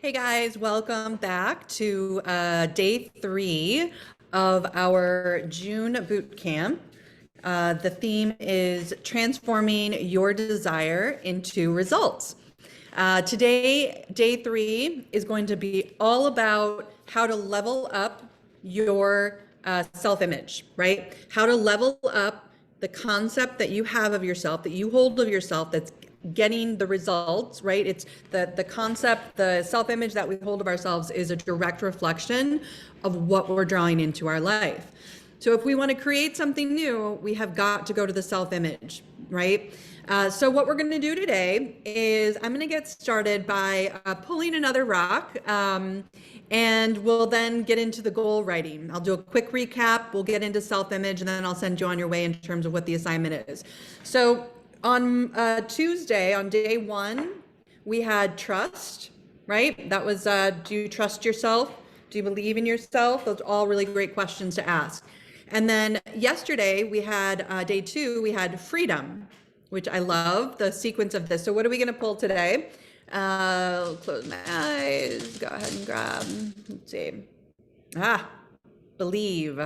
Hey guys, welcome back to day 3 of our June boot camp. The theme is transforming your desire into results. Today, day 3 is going to be all about how to level up your self-image, right? How to level up the concept that you have of yourself, that you hold of yourself, that's getting the results, right? It's the concept, the self-image that we hold of ourselves is a direct reflection of what we're drawing into our life. So if we want to create something new, we have got to go to the self-image, right? So what we're going to do today is I'm going to get started by pulling another rock, and we'll then get into the goal writing. I'll do a quick recap, we'll get into self-image, and then I'll send you on your way in terms of what the assignment is. So on Tuesday, on day 1, we had trust, right? That was, do you trust yourself? Do you believe in yourself? Those are all really great questions to ask. And then yesterday we had day 2, we had freedom, which I love the sequence of this. So what are we going to pull today? I'll close my eyes, go ahead and grab, let's see. Believe.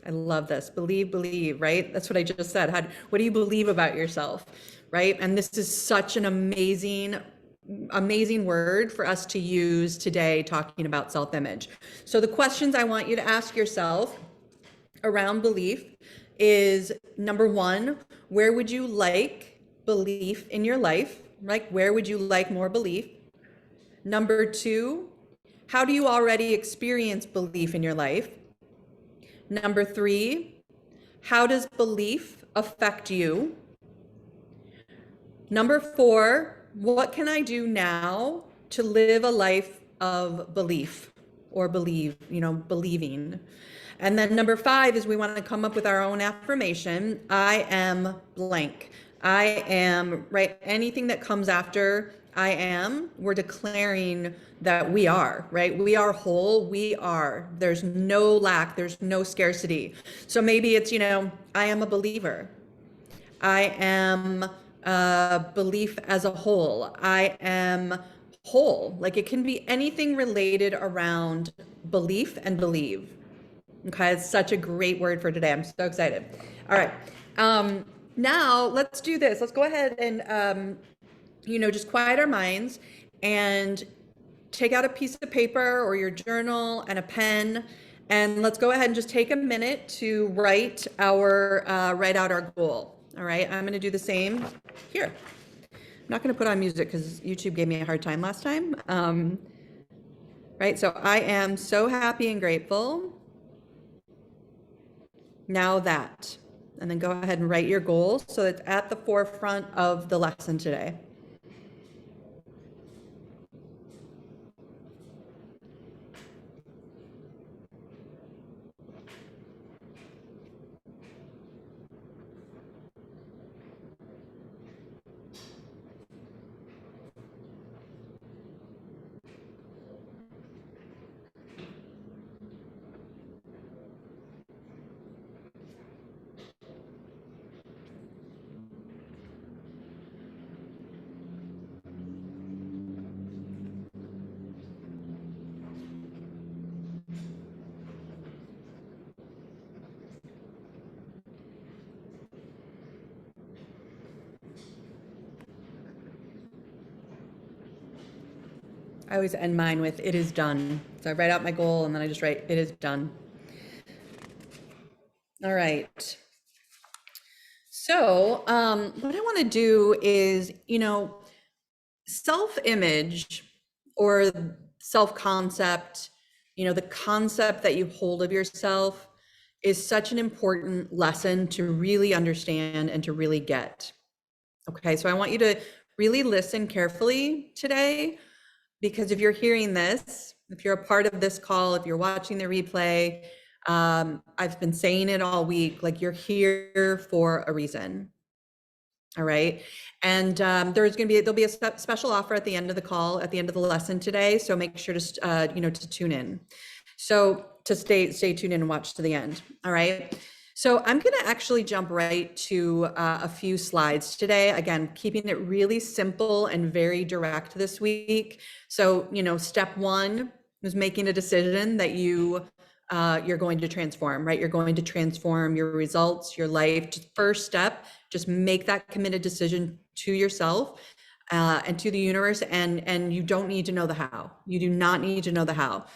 I love this. Believe, right? That's what I just said. What do you believe about yourself, right? And this is such an amazing word for us to use today talking about self-image. So the questions I want you to ask yourself around belief is, number 1, where would you like belief in your life? Like, where would you like more belief? Number 2, how do you already experience belief in your life? Number 3, how does belief affect you? Number 4, what can I do now to live a life of belief or believing? And then number 5 is we want to come up with our own affirmation. I am blank. I am, right? Anything that comes after I am, we're declaring that we are, right? We are whole, we are. There's no lack, there's no scarcity. So maybe it's, I am a believer. I am belief as a whole. I am whole. Like, it can be anything related around belief and believe. Okay, it's such a great word for today. I'm so excited. All right. Now let's do this. Let's go ahead and, just quiet our minds and take out a piece of paper or your journal and a pen. And let's go ahead and just take a minute to write out our goal. All right, I'm going to do the same here. I'm not going to put on music because YouTube gave me a hard time last time. Right, so I am so happy and grateful. Now that, and then go ahead and write your goals so it's at the forefront of the lesson today. I always end mine with, it is done. So I write out my goal and then I just write, it is done. All right. So what I want to do is, self-image or self-concept, the concept that you hold of yourself is such an important lesson to really understand and to really get. Okay, so I want you to really listen carefully today, because if you're hearing this, if you're a part of this call, if you're watching the replay, I've been saying it all week, like, you're here for a reason. All right. And there'll be a special offer at the end of the call, at the end of the lesson today. So make sure to, to tune in. So to stay tuned in and watch to the end. All right. So I'm going to actually jump right to a few slides today. Again, keeping it really simple and very direct this week. So, step one was making a decision that you're going to transform, right? You're going to transform your results, your life. Just first step, just make that committed decision to yourself and to the universe. And you don't need to know the how. You do not need to know the how.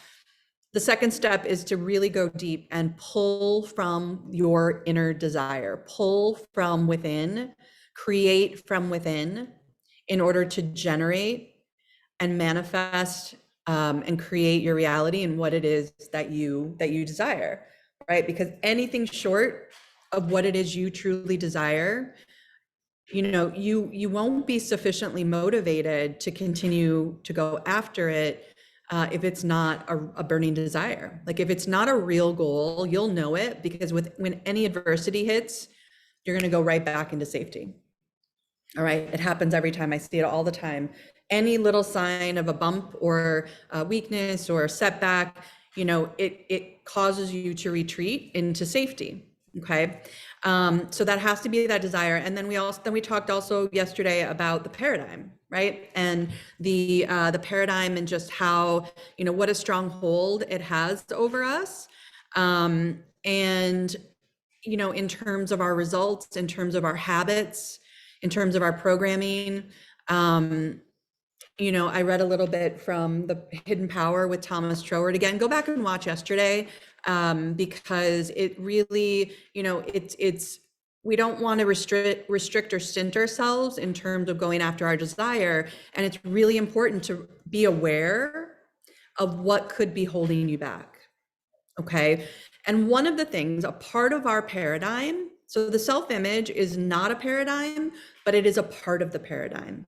The second step is to really go deep and pull from your inner desire, pull from within, create from within in order to generate and manifest and create your reality and what it is that you desire, right? Because anything short of what it is you truly desire, you won't be sufficiently motivated to continue to go after it if it's not a burning desire. Like if it's not a real goal, you'll know it because when any adversity hits, you're going to go right back into safety. All right, it happens every time. I see it all the time. Any little sign of a bump or a weakness or a setback, it causes you to retreat into safety. Okay, so that has to be that desire. And then we talked also yesterday about the paradigm, right? And the paradigm and just how what a strong hold it has over us, and in terms of our results, in terms of our habits, in terms of our programming. I read a little bit from The Hidden Power with Thomas Troward. Again, go back and watch yesterday because it really, it's we don't want to restrict or stint ourselves in terms of going after our desire. And it's really important to be aware of what could be holding you back. Okay. And one of the things, a part of our paradigm, so the self-image is not a paradigm, but it is a part of the paradigm,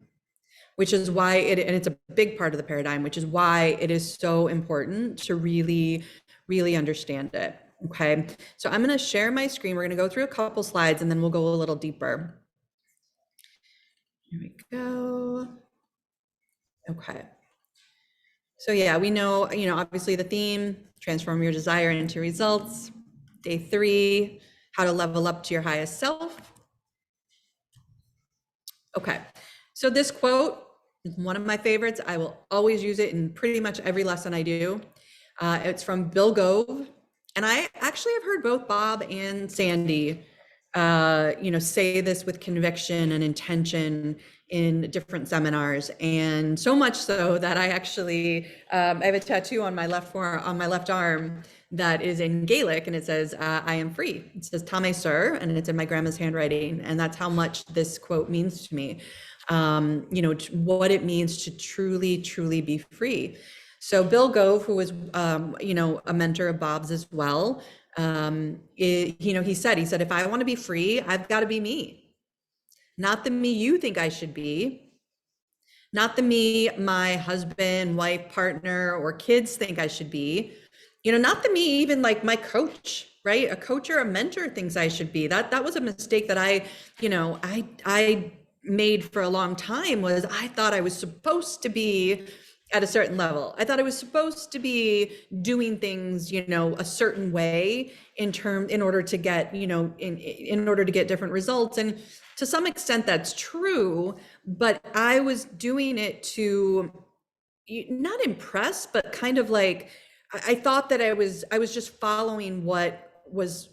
which is why and it's a big part of the paradigm, which is why it is so important to really, really understand it. Okay. So I'm going to share my screen. We're going to go through a couple slides and then we'll go a little deeper. Here we go. Okay. So yeah, we know, obviously the theme, transform your desire into results. Day 3, how to level up to your highest self. Okay, so this quote is one of my favorites. I will always use it in pretty much every lesson I do. It's from Bill Gove. And I actually have heard both Bob and Sandy, say this with conviction and intention in different seminars. And so much so that I actually, I have a tattoo on my left arm that is in Gaelic, and it says, I am free. It says, Tame Sir, and it's in my grandma's handwriting. And that's how much this quote means to me. What it means to truly, truly be free. So Bill Gove, who was, a mentor of Bob's as well, he said, if I want to be free, I've got to be me. Not the me you think I should be, not the me my husband, wife, partner, or kids think I should be, not the me even like my coach, right? A coach or a mentor thinks I should be. That was a mistake that I made for a long time. Was I thought I was supposed to be at a certain level. I thought I was supposed to be doing things, a certain way in order to get, in order to get different results. And to some extent that's true, but I was doing it to not impress, but kind of like, I thought that I was just following what was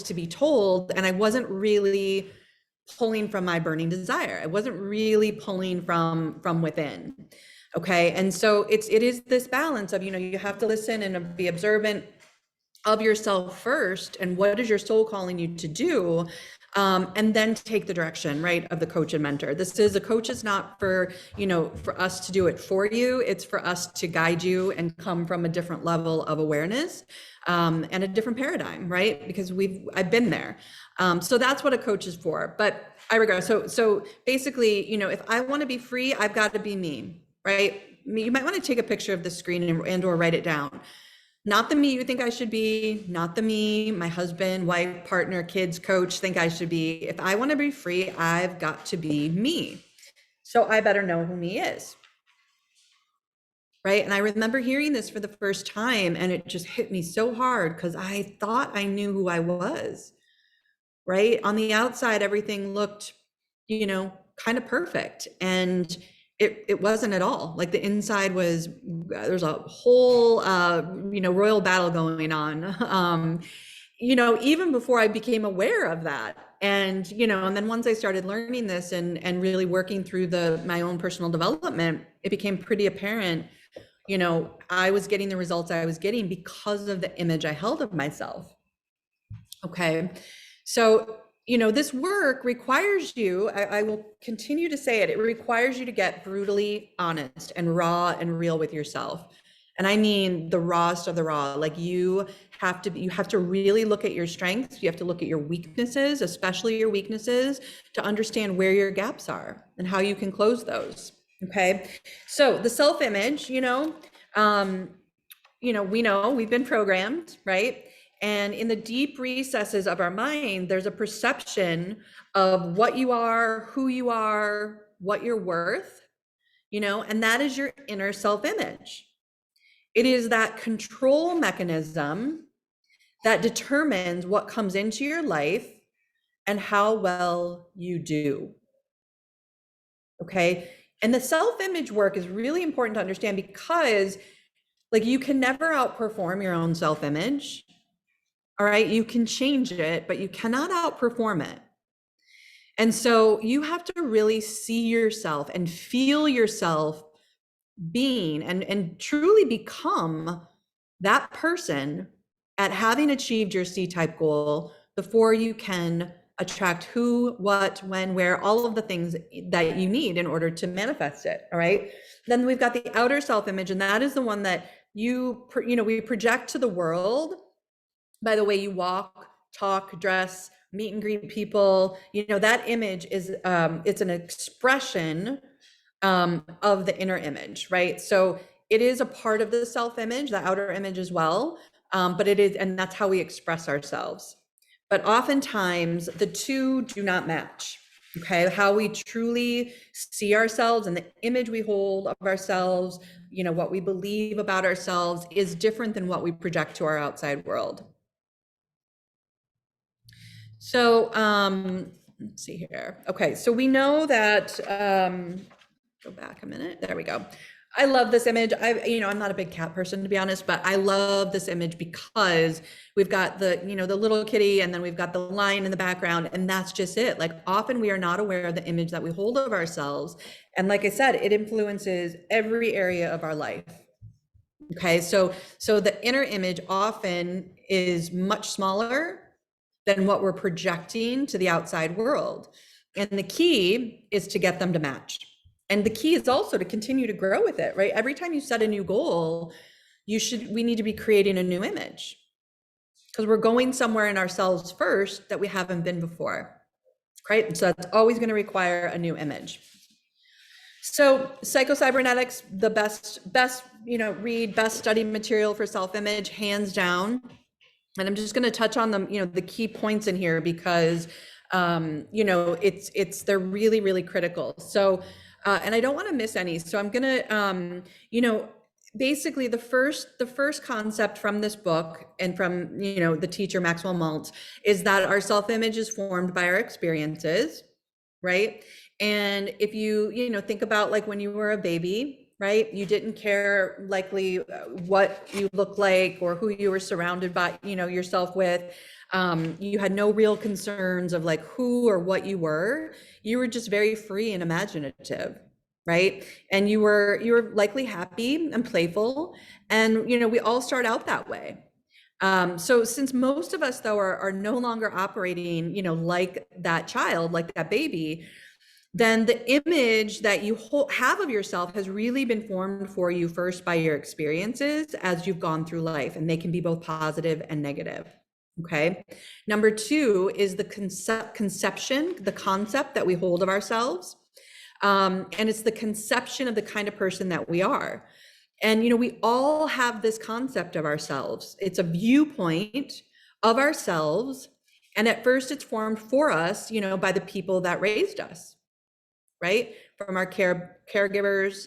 to be told. And I wasn't really pulling from my burning desire. I wasn't really pulling from within. Okay. And so it is this balance of, you have to listen and be observant of yourself first. And what is your soul calling you to do? And then take the direction, right, of the coach and mentor. A coach is not for us to do it for you. It's for us to guide you and come from a different level of awareness and a different paradigm, right? Because I've been there. So that's what a coach is for. But I regress. So basically, if I want to be free, I've got to be me, right? You might want to take a picture of the screen and or write it down. Not the me you think I should be, not the me my husband, wife, partner, kids, coach think I should be. If I want to be free, I've got to be me. So I better know who me is. Right. And I remember hearing this for the first time and it just hit me so hard because I thought I knew who I was. right? On the outside, everything looked, kind of perfect. And it wasn't at all. Like the inside was, there's a whole, royal battle going on. Even before I became aware of that. And then once I started learning this and really working through my own personal development, it became pretty apparent, I was getting the results I was getting because of the image I held of myself. Okay. So, this work requires you, I will continue to say it, it requires you to get brutally honest and raw and real with yourself. And I mean the rawest of the raw. Like you have to really look at your strengths. You have to look at your weaknesses, especially your weaknesses, to understand where your gaps are and how you can close those. Okay. So the self-image, we know we've been programmed, right? And in the deep recesses of our mind, there's a perception of what you are, who you are, what you're worth, and that is your inner self-image. It is that control mechanism that determines what comes into your life and how well you do. Okay. And the self-image work is really important to understand because you can never outperform your own self-image. All right. You can change it, but you cannot outperform it. And so you have to really see yourself and feel yourself being and truly become that person at having achieved your C-type goal before you can attract who, what, when, where, all of the things that you need in order to manifest it. All right. Then we've got the outer self-image, and that is the one that we project to the world by the way you walk, talk, dress, meet and greet people. That image is it's an expression of the inner image, right? So it is a part of the self-image, the outer image as well, but it is, and that's how we express ourselves. But oftentimes the two do not match. Okay, how we truly see ourselves and the image we hold of ourselves, what we believe about ourselves is different than what we project to our outside world. So let's see here. Okay, so we know that, go back a minute, there we go. I love this image. I'm not a big cat person, to be honest, but I love this image because we've got the little kitty, and then we've got the lion in the background, and that's just it. Like often we are not aware of the image that we hold of ourselves. And like I said, it influences every area of our life. Okay, so the inner image often is much smaller than what we're projecting to the outside world. And the key is to get them to match. And the key is also to continue to grow with it, right? Every time you set a new goal, we need to be creating a new image because we're going somewhere in ourselves first that we haven't been before, right? And so that's always going to require a new image. So psychocybernetics, the best, read, best study material for self-image, hands down. And I'm just going to touch on them, the key points in here because, they're really, really critical. So, and I don't want to miss any. So I'm going to, basically the first concept from this book and from, the teacher Maxwell Maltz is that our self-image is formed by our experiences, right? And if you think about like when you were a baby, right? You didn't care likely what you look like or who you were surrounded by, yourself with. You had no real concerns of like who or what you were. You were just very free and imaginative, right? And you were likely happy and playful. And, we all start out that way. So since most of us though are no longer operating, like that child, like that baby, then the image that you have of yourself has really been formed for you first by your experiences as you've gone through life, and they can be both positive and negative. Okay. Number two is the conception, the concept that we hold of ourselves. And it's the conception of the kind of person that we are. And, we all have this concept of ourselves. It's a viewpoint of ourselves. And at first it's formed for us, by the people that raised us, right? From our caregivers,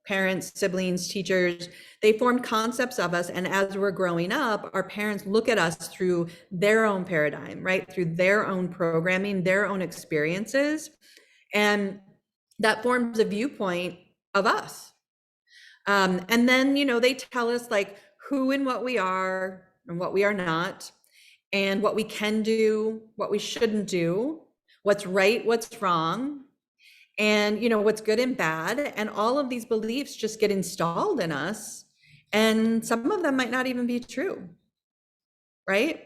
parents, siblings, teachers, they formed concepts of us. And as we're growing up, our parents look at us through their own paradigm, right? Through their own programming, their own experiences. And that forms a viewpoint of us. And then, they tell us like who and what we are and what we are not, and what we can do, what we shouldn't do, what's right, what's wrong, and what's good and bad. And all of these beliefs just get installed in us, and some of them might not even be true, right?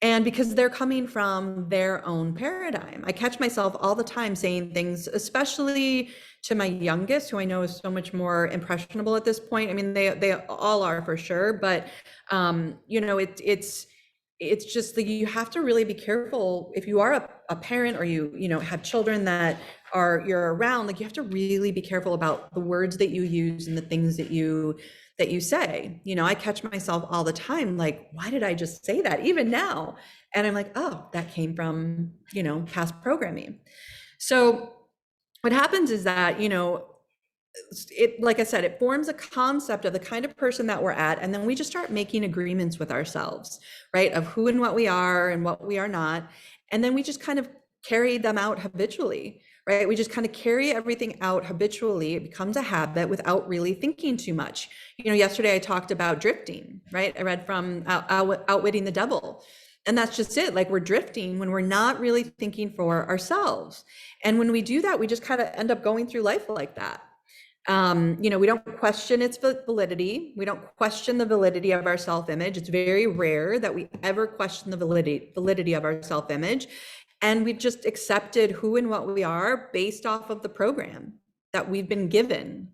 And because they're coming from their own paradigm. I catch myself all the time saying things, especially to my youngest, who I know is so much more impressionable at this point. I mean, they all are for sure, but it's just that you have to really be careful if you are a parent, or you have children that you're around. Like, you have to really be careful about the words that you use and the things that you say. I catch myself all the time like, why did I just say that, even now? And I'm like, oh, that came from past programming. So what happens is that like I said, it forms a concept of the kind of person that we're at, and then we just start making agreements with ourselves, right, of who and what we are and what we are not. And then we just kind of carry them out habitually, right? We just kind of carry everything out habitually. It becomes a habit without really thinking too much. Yesterday I talked about drifting, right? I read from Outwitting the Devil. And that's just it. Like, we're drifting when we're not really thinking for ourselves. And when we do that, we just kind of end up going through life like that. We don't question its validity. We don't question the validity of our self-image. It's very rare that we ever question the validity of our self-image. And we've just accepted who and what we are based off of the program that we've been given,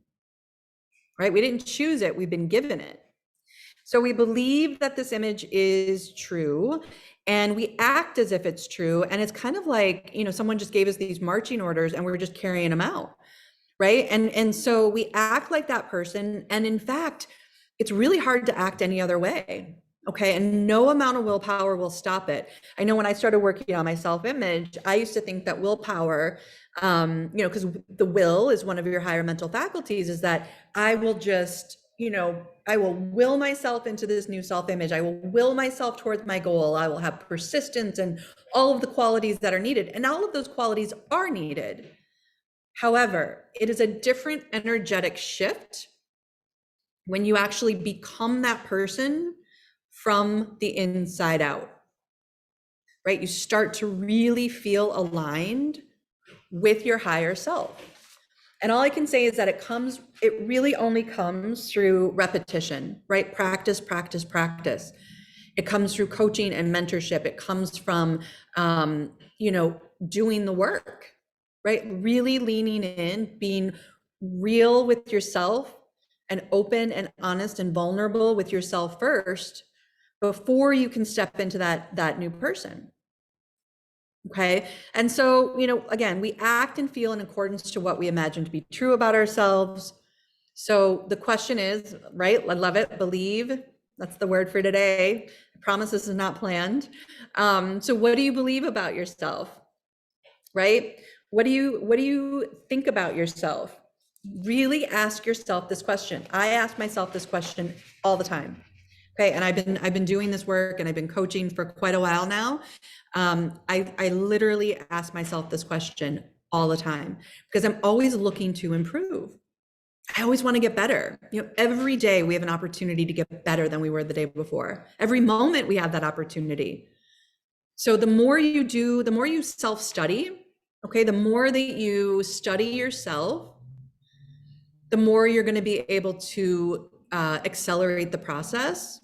right? We didn't choose it, we've been given it. So we believe that this image is true, and we act as if it's true. And it's kind of like, someone just gave us these marching orders and we're just carrying them out, right? And so we act like that person. And in fact, it's really hard to act any other way. Okay. And no amount of willpower will stop it. I know when I started working on my self-image, I used to think that willpower, because the will is one of your higher mental faculties, is that I will just, I will will myself into this new self-image. I will will myself towards my goal. I will have persistence and all of the qualities that are needed. And all of those qualities are needed. However, it is a different energetic shift when you actually become that person from the inside out, right? You start to really feel aligned with your higher self. And all I can say is that it really only comes through repetition, right? Practice, practice, practice. It comes through coaching and mentorship. It comes from, doing the work, right? Really leaning in, being real with yourself and open and honest and vulnerable with yourself first, before you can step into that new person. Okay. And so, again, we act and feel in accordance to what we imagine to be true about ourselves. So the question is, right? I love it. Believe. That's the word for today. I promise this is not planned. So what do you believe about yourself? Right? What do you think about yourself? Really ask yourself this question. I ask myself this question all the time. Okay. And I've been doing this work and I've been coaching for quite a while now. I literally ask myself this question all the time, because I'm always looking to improve. I always want to get better. Every day we have an opportunity to get better than we were the day before. Every moment we have that opportunity. So the more you do, the more you self-study, okay, the more that you study yourself, the more you're going to be able to accelerate the process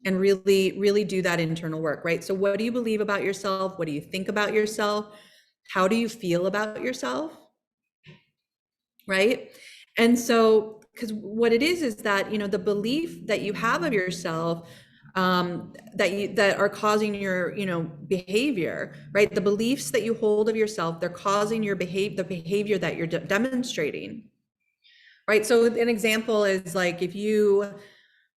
and really, really do that internal work, right? So what do you believe about yourself? What do you think about yourself? How do you feel about yourself? Right? And so, because what it is that, the belief that you have of yourself, that are causing your, behavior, right? The beliefs that you hold of yourself, they're causing your the behavior that you're demonstrating, right? So an example is like, if you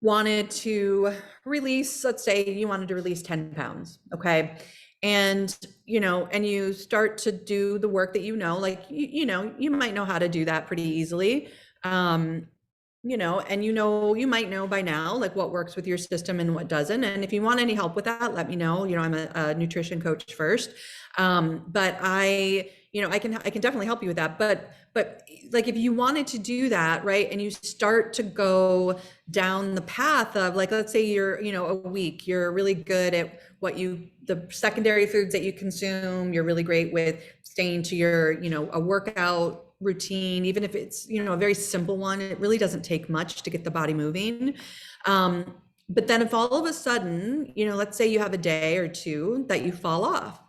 wanted to release, let's say you wanted to release 10 pounds. Okay. And, and you start to do the work that, like, you might know how to do that pretty easily. You know, and you might know by now, like what works with your system and what doesn't. And if you want any help with that, let me know. You know, I'm a nutrition coach first. But I can definitely help you with that. But like if you wanted to do that, right, and you start to go down the path of like, let's say you're, a week, you're really good at the secondary foods that you consume, you're really great with staying to your, a workout routine, even if it's, a very simple one. It really doesn't take much to get the body moving. But then if all of a sudden, let's say you have a day or two that you fall off.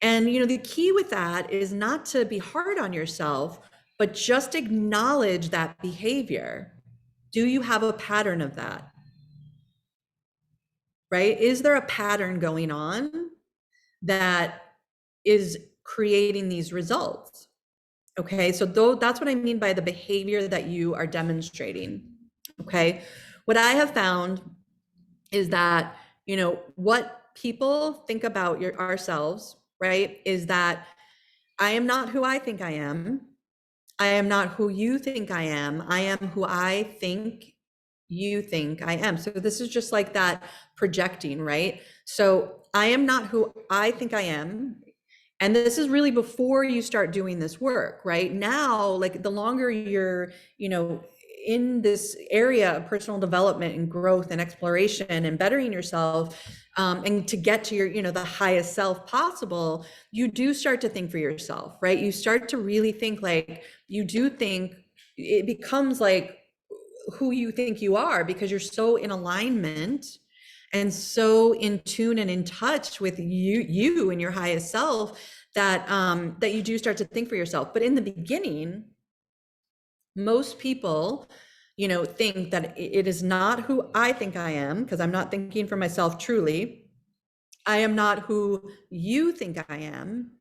And, the key with that is not to be hard on yourself, but just acknowledge that behavior. Do you have a pattern of that? Right? Is there a pattern going on that is creating these results? Okay, so that's what I mean by the behavior that you are demonstrating. Okay, what I have found is that, what people think about ourselves, right, is that I am not who I think I am. I am not who you think I am. I am who I think you think I am. So this is just like that projecting, right? So I am not who I think I am. And this is really before you start doing this work, right? Now, like the longer you're, in this area of personal development and growth and exploration and bettering yourself, and to get to your, the highest self possible, you do start to think for yourself, right? You start to really think like you do think it becomes like who you think you are because you're so in alignment and so in tune and in touch with you and your highest self that that you do start to think for yourself. But in the beginning, most people, think that it is not who I think I am, because I'm not thinking for myself truly. I am not who you think I am.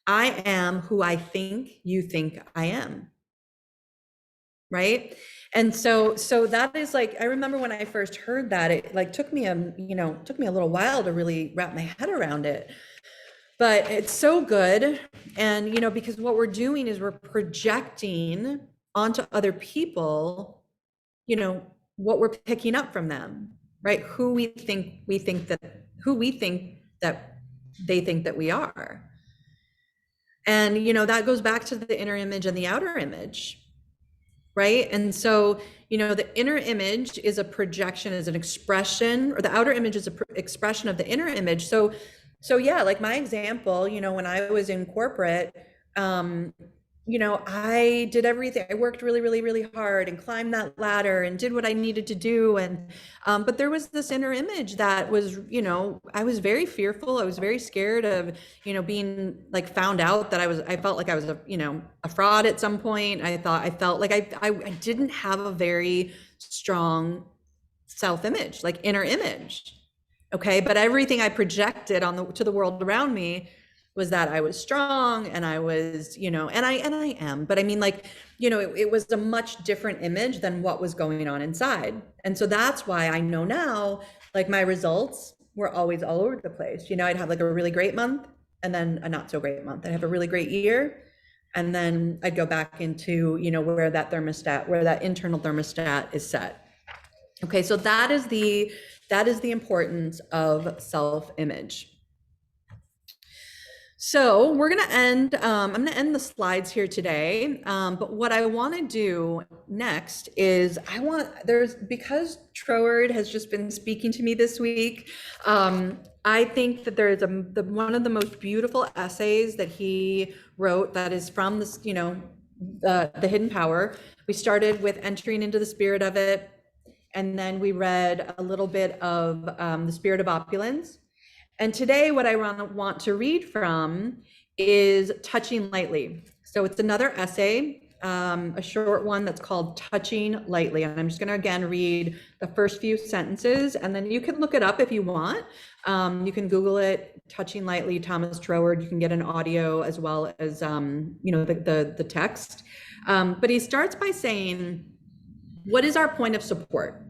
I am who I think you think I am. Right? And so that is like, I remember when I first heard that, it like took me a little while to really wrap my head around it. But it's so good. And, because what we're doing is we're projecting onto other people, what we're picking up from them, right? Who we think that they think that we are. And, that goes back to the inner image and the outer image, right? And so, the inner image is a projection, is an expression, or the outer image is an expression of the inner image. So yeah, like my example, when I was in corporate, I did everything. I worked really, really, really hard and climbed that ladder and did what I needed to do. And, but there was this inner image that was, I was very fearful. I was very scared of, being like found out that I felt like I was a fraud at some point. I felt like I didn't have a very strong self-image, like inner image. Okay. But everything I projected to the world around me was that I was strong and I was, and I am, but I mean, like, it was a much different image than what was going on inside. And so that's why I know now, like my results were always all over the place. I'd have like a really great month and then a not so great month. I'd have a really great year. And then I'd go back into, where that internal thermostat is set. Okay. So that is the importance of self-image. So we're going to end, I'm going to end the slides here today. But what I want to do next is because Troward has just been speaking to me this week. I think that there is one of the most beautiful essays that he wrote that is from this, the Hidden Power. We started with entering into the spirit of it. And then we read a little bit of the Spirit of Opulence. And today what I want to read from is Touching Lightly. So it's another essay, a short one that's called Touching Lightly. And I'm just going to again read the first few sentences, and then you can look it up if you want. You can Google it, Touching Lightly, Thomas Troward. You can get an audio as well as, the text. But he starts by saying, what is our point of support?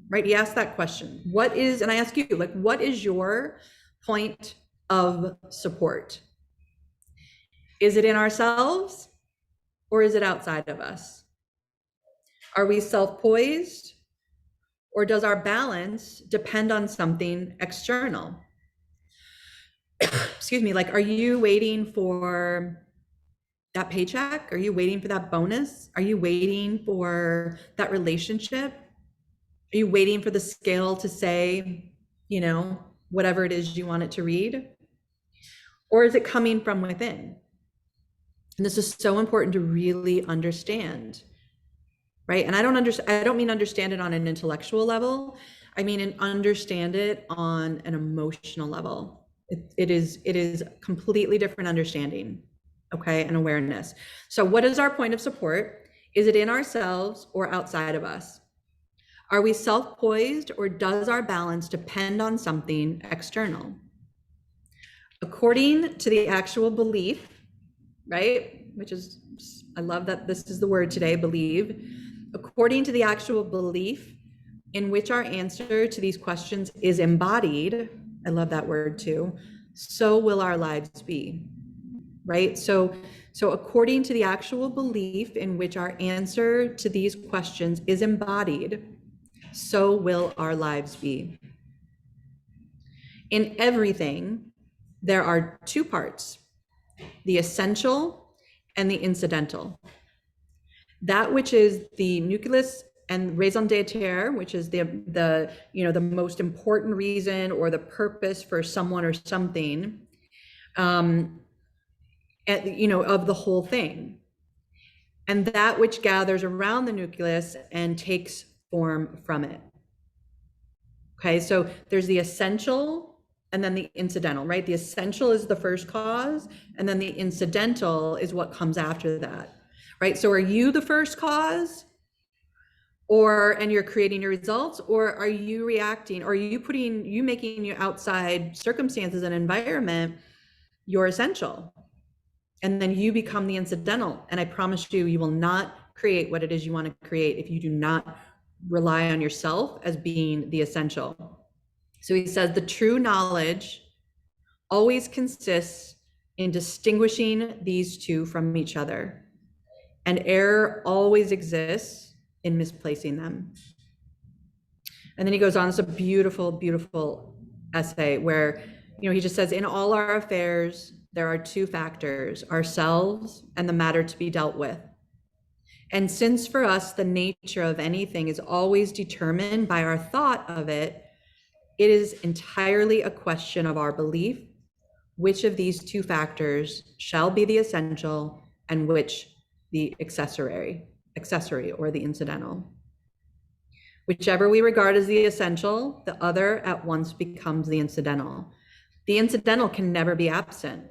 Right? He asked that question. And I ask you, like, what is your point of support? Is it in ourselves or is it outside of us? Are we self-poised, or does our balance depend on something external? Excuse me, like, are you waiting for that paycheck? Are you waiting for that bonus? Are you waiting for that relationship? Are you waiting for the scale to say, whatever it is you want it to read? Or is it coming from within? And this is so important to really understand, right? And I don't mean understand it on an intellectual level. I mean, and understand it on an emotional level. It is completely different understanding, okay, and awareness. So what is our point of support? Is it in ourselves or outside of us? Are we self-poised, or does our balance depend on something external? According to the actual belief, right? Which is, I love that this is the word today, believe. According to the actual belief in which our answer to these questions is embodied, I love that word too, so will our lives be, right? So according to the actual belief in which our answer to these questions is embodied, so will our lives be. In everything, there are two parts: the essential and the incidental. That which is the nucleus and raison d'etre, which is the most important reason or the purpose for someone or something, of the whole thing, and that which gathers around the nucleus and takes form from it. Okay, so there's the essential and then the incidental, right? The essential is the first cause, and then the incidental is what comes after that, right? So are you the first cause, and you're creating your results, or are you reacting, or are you making your outside circumstances and environment your essential? And then you become the incidental. And I promise you, you will not create what it is you want to create if you do not rely on yourself as being the essential. So he says the true knowledge always consists in distinguishing these two from each other, and error always exists in misplacing them. And then he goes on, it's a beautiful, beautiful essay where, he just says, in all our affairs, there are two factors: ourselves and the matter to be dealt with. And since for us, the nature of anything is always determined by our thought of it, it is entirely a question of our belief which of these two factors shall be the essential and which the accessory or the incidental. Whichever we regard as the essential, the other at once becomes the incidental. The incidental can never be absent.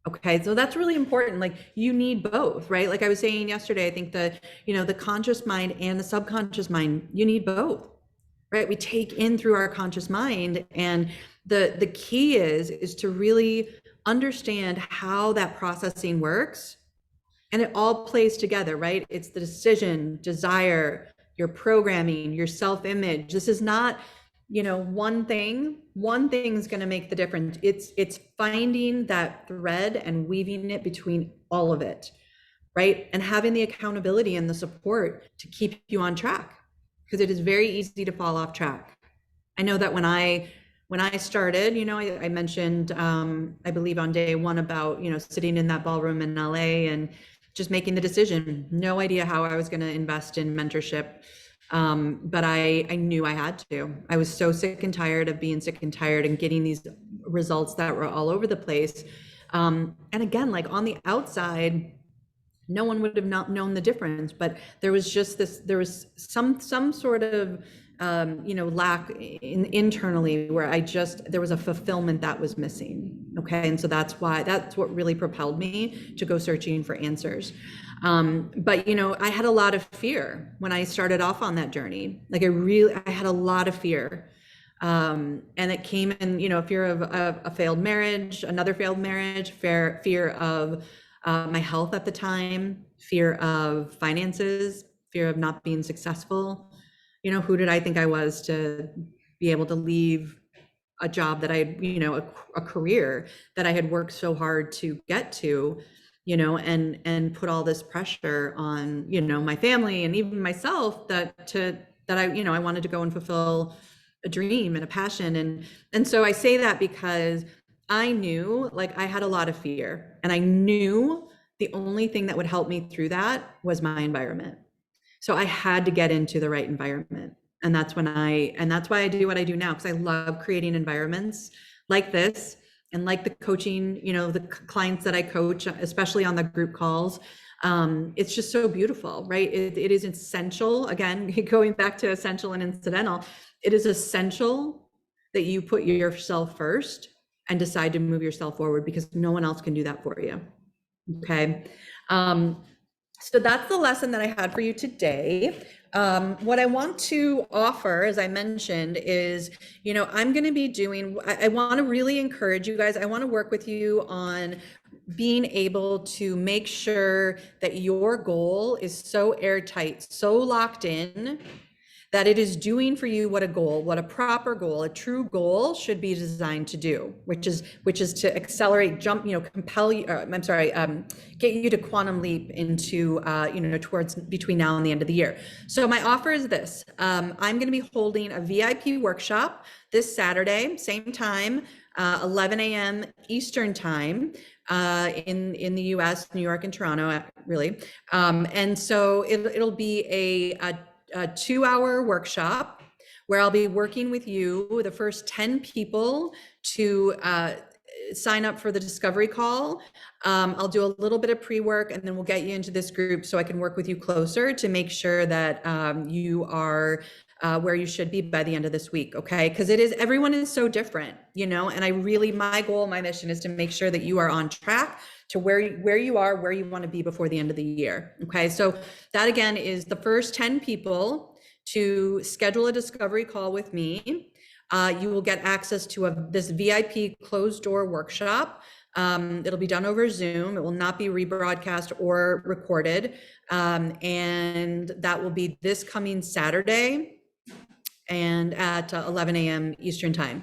Okay, so that's really important. Like, you need both, right? Like I was saying yesterday, I think the conscious mind and the subconscious mind, you need both, right? We take in through our conscious mind, and the key is to really understand how that processing works, and it all plays together, right? It's the decision, desire, your programming, your self-image. This is not, one thing is going to make the difference. It's finding that thread and weaving it between all of it, right? And having the accountability and the support to keep you on track, because it is very easy to fall off track. I know that when I started, I mentioned, I believe on day one about, sitting in that ballroom in LA and just making the decision, no idea how I was going to invest in mentorship. But I knew I had to. I was so sick and tired of being sick and tired and getting these results that were all over the place. And again, like on the outside, no one would have not known the difference, but there was just there was some sort of, lack internally where there was a fulfillment that was missing. Okay. And so that's what really propelled me to go searching for answers. But, I had a lot of fear when I started off on that journey. Like I had a lot of fear. And it came in, fear of a failed marriage, another failed marriage, fear of my health at the time, fear of finances, fear of not being successful. Who did I think I was to be able to leave a job that I had, a career that I had worked so hard to get to, and put all this pressure on, my family and even myself that I wanted to go and fulfill a dream and a passion. And so I say that because I knew, like, I had a lot of fear, and I knew the only thing that would help me through that was my environment. So I had to get into the right environment. And that's why I do what I do now, because I love creating environments like this, and like the coaching, the clients that I coach, especially on the group calls. It's just so beautiful, right? It is essential. Again, going back to essential and incidental, it is essential that you put yourself first and decide to move yourself forward, because no one else can do that for you. Okay. So that's the lesson that I had for you today. What I want to offer, as I mentioned, is, I'm going to be doing, I want to really encourage you guys. I want to work with you on being able to make sure that your goal is so airtight, so locked in, that it is doing for you what a proper goal, a true goal should be designed to do, which is to accelerate, jump, compel you, get you to quantum leap into, towards between now and the end of the year. So my offer is this. I'm going to be holding a VIP workshop this Saturday, same time, 11 a.m. Eastern time, in the US, New York and Toronto, really. And so it'll be a 2-hour workshop where I'll be working with you, the first 10 people to sign up for the discovery call. I'll do a little bit of pre-work, and then we'll get you into this group so I can work with you closer to make sure that you are where you should be by the end of this week, okay? Because everyone is so different, and my goal, my mission is to make sure that you are on track to where you want to be before the end of the year, okay? So that, again, is the first 10 people to schedule a discovery call with me. You will get access to this VIP closed door workshop. It'll be done over Zoom. It will not be rebroadcast or recorded. And that will be this coming Saturday, and at 11 a.m. Eastern time.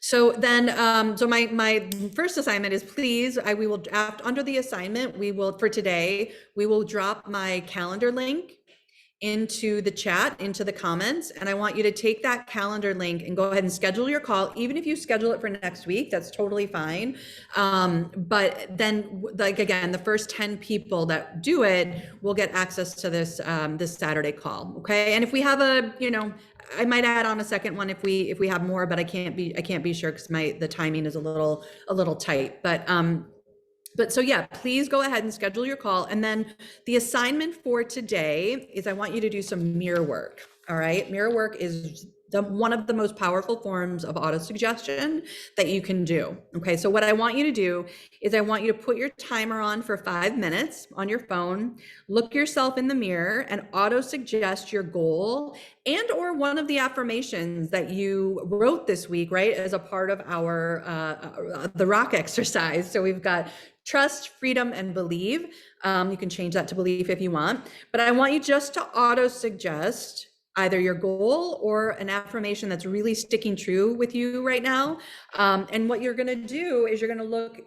So then, so my first assignment is, please, we will, under the assignment, for today, we will drop my calendar link into the chat, into the comments. And I want you to take that calendar link and go ahead and schedule your call. Even if you schedule it for next week, that's totally fine. But then, like, again, the first 10 people that do it will get access to this, this Saturday call. Okay. And if we have I might add on a second one if we have more, but I can't be sure because the timing is a little tight. But so yeah, please go ahead and schedule your call. And then the assignment for today is, I want you to do some mirror work. All right. Mirror work is one of the most powerful forms of auto-suggestion that you can do. Okay. So what I want you to do is, I want you to put your timer on for 5 minutes on your phone, look yourself in the mirror, and auto-suggest your goal and or one of the affirmations that you wrote this week, right, as a part of our the rock exercise. So we've got trust, freedom, and believe. You can change that to belief if you want, but I want you just to auto-suggest either your goal or an affirmation that's really sticking true with you right now. And what you're gonna do is, you're gonna look,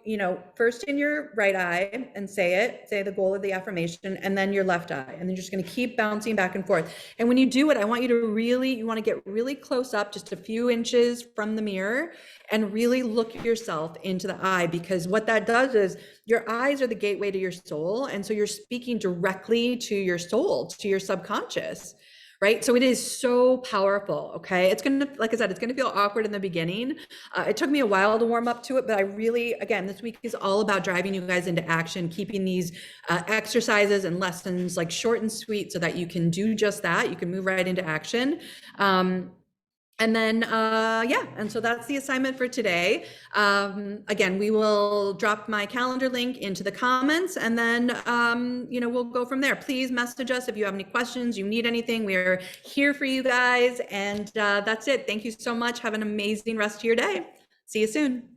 first in your right eye and say the goal of the affirmation, and then your left eye. And then you're just gonna keep bouncing back and forth. And when you do it, I want you to you wanna get really close up, just a few inches from the mirror, and really look yourself into the eye, because what that does is, your eyes are the gateway to your soul. And so you're speaking directly to your soul, to your subconscious. Right? So it is so powerful. Okay. It's going to, like I said, it's going to feel awkward in the beginning. It took me a while to warm up to it, but again, this week is all about driving you guys into action, keeping these exercises and lessons like short and sweet, so that you can do just that. You can move right into action. And then, and so that's the assignment for today. Again, we will drop my calendar link into the comments, and then, we'll go from there. Please message us if you have any questions, you need anything. We're here for you guys. And that's it. Thank you so much. Have an amazing rest of your day. See you soon.